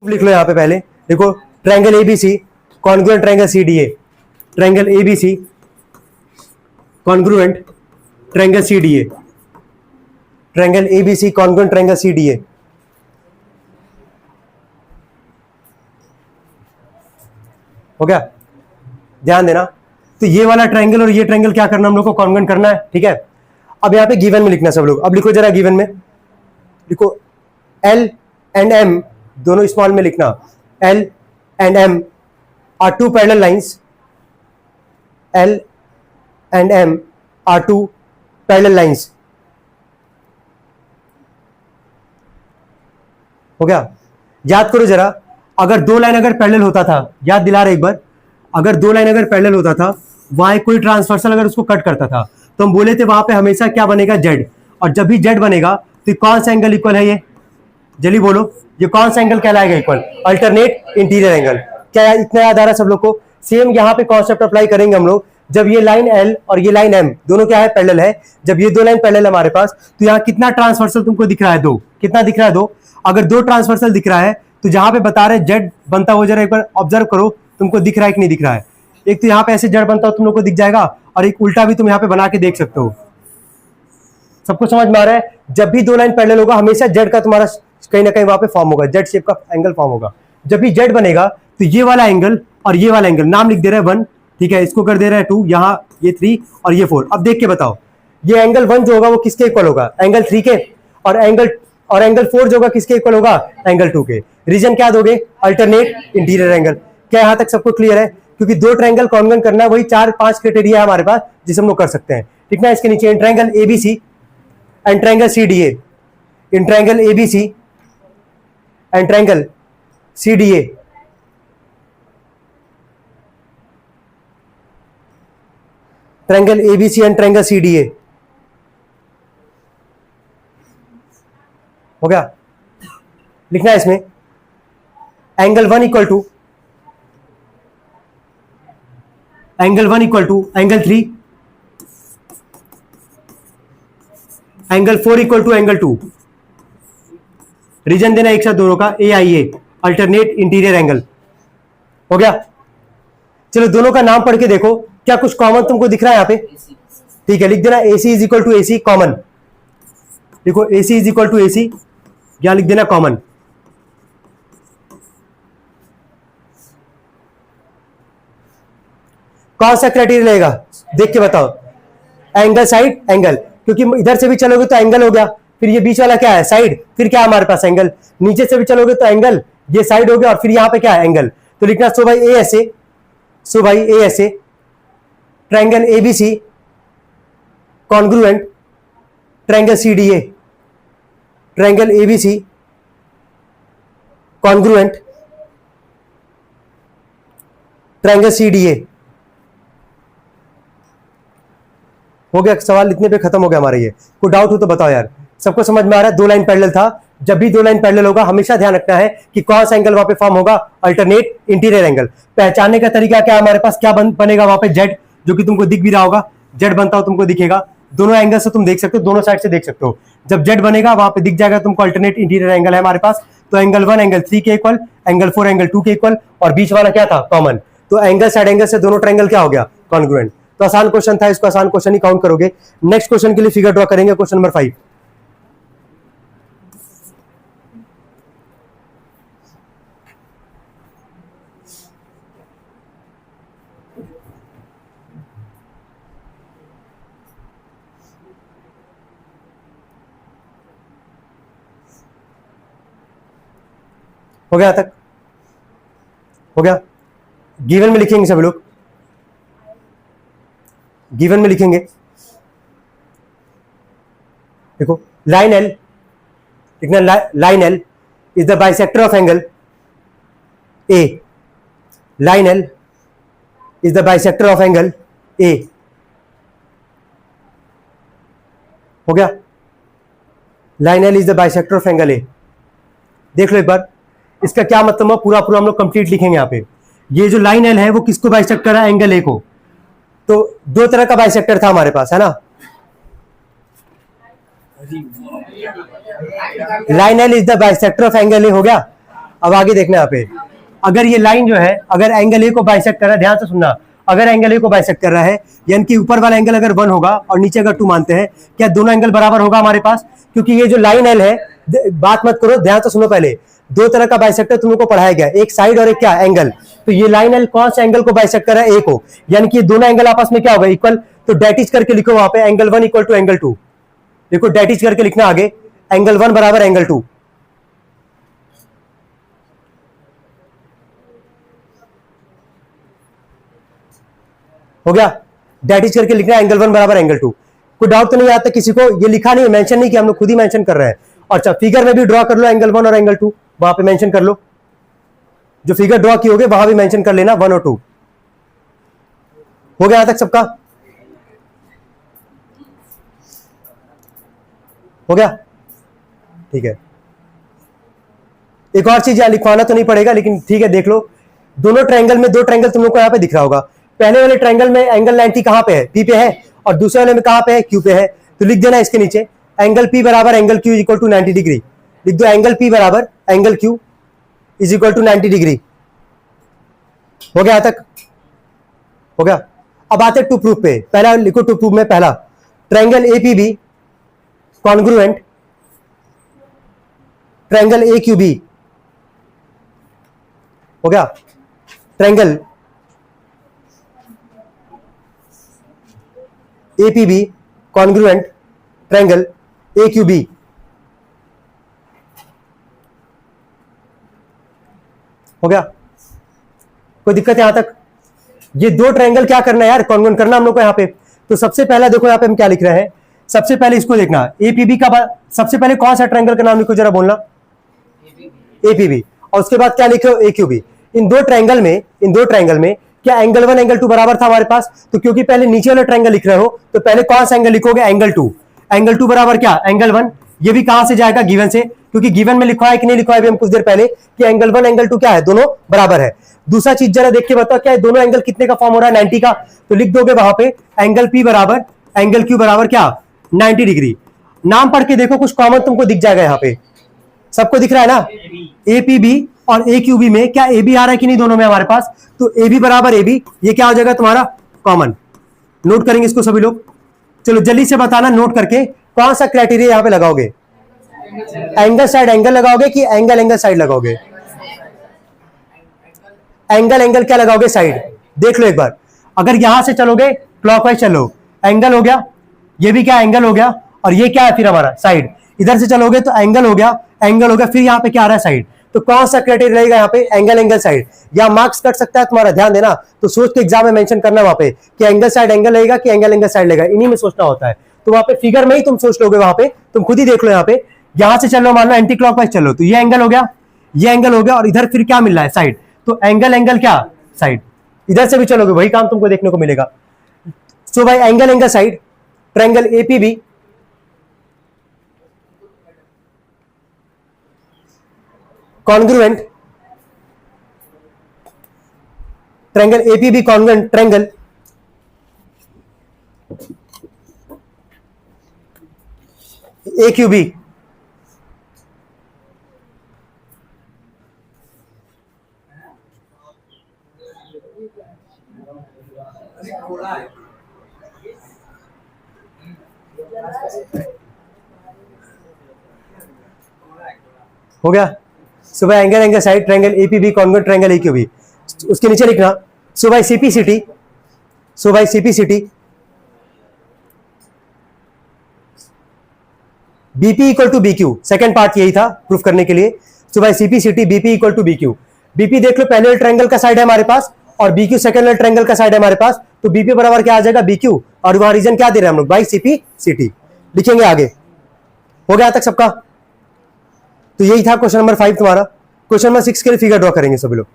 लिख लो यहाँ पे पहले, देखो triangle ABC congruent triangle CDA, triangle ABC congruent triangle CDA, triangle ABC congruent triangle CDA. हो गया, ध्यान देना। तो ये वाला ट्रायंगल और ये ट्रायंगल क्या करना हम लोग को, कॉन्ग्रुएंट करना है, ठीक है। अब यहाँ पे गिवन में लिखना सब लोग, अब लिखो जरा गिवन में, लिखो एल एंड एम दोनों स्मॉल में लिखना, L and M are two parallel lines, L and M are two parallel lines. हो गया, याद करो जरा, अगर दो लाइन अगर पैरेलल होता था, याद दिला रहे एक बार, अगर दो लाइन अगर पैरेलल होता था, वहां कोई ट्रांसवर्सल अगर उसको कट करता था, तो हम बोले थे वहां पे हमेशा क्या बनेगा, जेड। और जब भी जेड बनेगा तो कौन सा एंगल इक्वल है, ये जल्दी बोलो, ये कौन सा एंगल कहलाएगा इक्वल, अल्टरनेट इंटीरियर एंगल। क्या इतना याद आ रहा है सब लोग को? सेम यहाँ पे कॉन्सेप्ट अप्लाई करेंगे हम लोग। जब ये लाइन एल और ये लाइन एम दोनों क्या है, पैरेलल है, जब ये दो लाइन पैरेलल है हमारे पास, तो यहाँ कितना ट्रांसवर्सल तुमको दिख रहा है, दो। कितना दिख रहा है, दो। अगर दो ट्रांसवर्सल दिख रहा है तो जहां पे बता रहे जेड बनता हो, जरा एक बार ऑब्जर्व करो, तुमको दिख रहा है कि नहीं दिख रहा है। एक तो यहाँ पे ऐसे जेड बनता हो तुम लोग को दिख जाएगा, और एक उल्टा भी तुम यहाँ पे बना के देख सकते हो। सबको समझ में आ रहा है? जब भी दो लाइन पैरेलल होगा हमेशा जेड का तुम्हारा कहीं ना कहीं वहां पे फॉर्म होगा, जेड शेप का एंगल फॉर्म होगा। जब भी जेड बनेगा तो ये वाला एंगल और ये वाला एंगल, नाम लिख दे रहा है 1, ठीक है, इसको कर दे रहा है 2, यहाँ ये 3 और ये 4। अब देख के बताओ, ये एंगल 1 जो होगा वो किसके इक्वल होगा, एंगल 3 के, और एंगल 4 जो होगा किसके इक्वल होगा, एंगल 2 के। रीजन क्या दोगे, अल्टरनेट इंटीरियर एंगल। क्या यहां तक सबको क्लियर है? क्योंकि दो ट्रायंगल कॉन्ग्रुएंट करना है, वही 4-5 क्राइटेरिया है हमारे पास जिसे हम लोग कर सकते हैं, ठीक ना। इसके नीचे in triangle ABC and triangle CDA, in triangle ABC and triangle CDA, triangle ABC and triangle CDA. हो गया, लिखना है इसमें angle 1 equal to angle 1 equal to angle 3, angle 4 equal to angle 2। Reason देना एक साथ दोनों का, A I A, alternate interior angle. हो गया, चलो दोनों का नाम पढ़ के देखो, क्या कुछ कॉमन तुमको दिख रहा है यहाँ पे? ठीक है, लिख देना AC is equal to AC common. देखो AC is equal to AC, यहां लिख देना कॉमन। कौन सा क्राइटेरिया रहेगा, देख के बताओ। एंगल साइड एंगल, क्योंकि इधर से भी चलोगे तो एंगल हो गया, फिर ये बीच वाला क्या है, साइड, फिर क्या हमारे पास एंगल, नीचे से भी चलोगे तो एंगल, ये साइड हो गया, और फिर यहाँ पे क्या है, एंगल। तो लिखना सो भाई ए ऐसे triangle ABC congruent triangle CDA, triangle ABC congruent triangle CDA. हो गया, सवाल इतने पे खत्म हो गया हमारा। ये कोई डाउट हो तो बताओ यार, सबको समझ में आ रहा है? दो लाइन पैरेलल था, जब भी दो लाइन पैरेलल होगा हमेशा ध्यान रखना है कि कौन सा एंगल वहां पे फॉर्म होगा, अल्टरनेट इंटीरियर एंगल। पहचानने का तरीका क्या हमारे पास, क्या बनेगा वहां पे, जेड, जो कि तुमको दिख भी रहा होगा, जेड बनता हो तुमको दिखेगा, दोनों एंगल से तुम देख सकते हो, दोनों साइड से देख सकते हो। जब जेड बनेगा वहां पे दिख जाएगा तुमको अल्टरनेट इंटीरियर एंगल है हमारे पास। तो एंगल 1 एंगल 3 के इक्वल, एंगल 4 एंगल 2 के इक्वल, और बीच वाला क्या था, कॉमन। तो एंगल साइड एंगल से दोनों ट्रायंगल क्या हो गया, कॉन्ग्रुएंट। तो आसान क्वेश्चन था, इसको आसान क्वेश्चन ही काउंट करोगे। नेक्स्ट क्वेश्चन के लिए फिगर ड्रॉ करेंगे, क्वेश्चन नंबर 5। हो गया तक, हो गया। गिवन में लिखेंगे सब लोग, गिवन में लिखेंगे। देखो लाइन एल, लिखना line L is the bisector of angle A, line L is the bisector of angle A. हो गया, line L is the bisector of angle A. देख लो एक बार, इसका क्या मतलब है, पूरा पूरा हम लोग कंप्लीट लिखेंगे यहाँ पे। ये जो लाइन एल है वो किसको बाइसेक्ट कर रहा है, एंगल ए को। तो दो तरह का बाइसेक्टर था हमारे पास, है ना। Line L is the bisector of angle A, हो गया। अब आगे देखना यहाँ पे, अगर ये लाइन जो है अगर एंगल ए को बाइसेक्ट कर रहा है, ध्यान से सुनना, अगर एंगल ए को बाइसेक्ट कर रहा है यानी कि ऊपर वाला एंगल अगर 1 होगा और नीचे अगर 2 मानते हैं, क्या दोनों एंगल बराबर होगा हमारे पास? क्योंकि ये जो लाइन एल है, बात मत करो, ध्यान से सुनो, पहले दो तरह का बाइसेक्टर तुम लोग को पढ़ाया गया, एक साइड और एक क्या एंगल। तो ये लाइन एल कौन सा एंगल को बाइसेक्ट कर रहा है? ए को, यानी कि दोनों एंगल आपस में क्या होगा? इक्वल। तो डेटिज करके लिखो वहां पे एंगल 1 इक्वल टू एंगल 2, देखो डेटिज करके लिखना आगे, एंगल 1 बराबर एंगल 2। हो गया? डेटिज करके लिखना एंगल 1 बराबर एंगल 2। कोई डाउट तो नहीं आता किसी को? ये लिखा नहीं, मेंशन नहीं किया, हम लोग खुद ही मेंशन कर रहे हैं। अच्छा, फिगर में भी ड्रॉ कर लो एंगल 1 और एंगल 2, वहां पे मेंशन कर लो, जो फिगर ड्रॉ की होगे वहां भी मेंशन कर लेना 1 और 2। हो गया यहां तक सबका? हो गया? ठीक है। एक और चीज यहां लिखवाना तो नहीं पड़ेगा, लेकिन ठीक है देख लो, दोनों ट्रायंगल में, दो ट्रायंगल तुम लोग को यहां पे दिख रहा होगा। पहले वाले ट्रायंगल में एंगल 90 कहां पे है? पी पे है, और दूसरे वाले में कहां पे है? क्यू पे है। तो लिख देना इसके नीचे एंगल पी बराबर angle Q equal to 90 degree. लिख दो एंगल पी बराबर angle Q is equal to 90 degree. हो गया यहां तक? हो गया? अब आते टू प्रूफ पे। पहला लिखो टू प्रूफ में, पहला triangle APB congruent triangle A Q B. हो गया? Triangle APB congruent triangle A Q B. हो गया? कोई दिक्कत है यहां तक? ये दो ट्रायंगल क्या करना है यार? कॉन्ग्रुएंट करना हम लोग को यहां पे। तो सबसे पहला देखो यहां पे हम क्या लिख रहे हैं, सबसे पहले इसको देखना, एपीबी का सबसे पहले कौन सा ट्रायंगल का नाम लिखो जरा, बोलना एपीबी, और उसके बाद क्या लिखो? एक्यूबी। इन दो ट्रायंगल में क्या एंगल 1 एंगल 2 बराबर था हमारे पास? तो क्योंकि पहले नीचे वाला ट्रायंगल लिख रहे हो तो पहले कौन सा एंगल लिखोगे? एंगल 2। एंगल 2 बराबर क्या? एंगल 1। ये भी कहां से जाएगा? गिवन से, क्योंकि गिवन में लिखा है कि नहीं लिखा है अभी हम कुछ देर पहले कि एंगल 1 एंगल 2 क्या है? दोनों बराबर है। दूसरा चीज जरा देख के बताओ, क्या दोनों एंगल कितने का फॉर्म हो रहा है? 90 का। तो लिख दोगे वहां पे एंगल पी बराबर एंगल क्यू बराबर क्या? 90 डिग्री। नाम पढ़ के देखो, कुछ कॉमन तुमको दिख जाएगा यहाँ पे। सबको दिख रहा है ना? एपीबी और ए क्यूबी में क्या ए बी आ रहा है कि नहीं दोनों में हमारे पास? तो ए बी बराबर ए बी, ये क्या हो जाएगा तुम्हारा? कॉमन। नोट करेंगे इसको सभी लोग। चलो जल्दी से बताना नोट करके, कौन सा क्राइटेरिया यहां पे लगाओगे? एंगल साइड एंगल लगाओगे कि एंगल एंगल साइड लगाओगे? एंगल एंगल क्या लगाओगे? साइड। देख लो एक बार, अगर यहां से चलोगे क्लॉकवाइज चलो, एंगल हो गया, ये भी क्या एंगल हो गया, और ये क्या है फिर हमारा? साइड। इधर से चलोगे तो एंगल हो गया, एंगल हो गया, फिर यहाँ पे क्या आ रहा है? साइड। तो कौन सा क्राइटेरिया रहेगा यहाँ पे? Angle angle side. या मार्क्स कट सकता है तुम्हारा, ध्यान देना। तो सोच के एग्जाम में मेंशन करना वहां पे कि एंगल साइड एंगल लगेगा कि एंगल एंगल साइड लगेगा, इन्हीं में सोचना होता है। तो वहां पे फिगर में ही तुम सोच लोगे, वहां पे तुम खुद ही देख लो। यहाँ पे यहां से चलो, मान लो एंटी क्लॉकवाइज चलो, तो ये एंगल हो गया, ये एंगल हो गया, और इधर फिर क्या मिल रहा है? साइड। तो एंगल एंगल क्या? साइड। इधर से भी चलोगे वही काम तुमको देखने को मिलेगा। सो भाई angle angle side, triangle APB congruent triangle APB congruent triangle AQB. हो गया? सुबह angle angle side triangle APB congruent triangle AQB. उसके नीचे लिखना सुबह सीपीसीटी, सुबह CPCT BP equal to BQ. Second part यही था प्रूफ करने के लिए, सुबह CPCT BP equal to BQ. BP देख लो पहले ट्रायंगल का साइड है हमारे पास, और बीक्यू सेकंड वाले ट्रायंगल का साइड है हमारे पास। तो बीपी बराबर क्या आ जाएगा? बीक्यू, और वहां रीजन क्या दे रहे हैं हम लोग? बाई सीपीसीटी लिखेंगे आगे। हो गया तक सबका? तो यही था क्वेश्चन नंबर 5 तुम्हारा। क्वेश्चन नंबर 6 के लिए फिगर ड्रॉ करेंगे सभी लोग।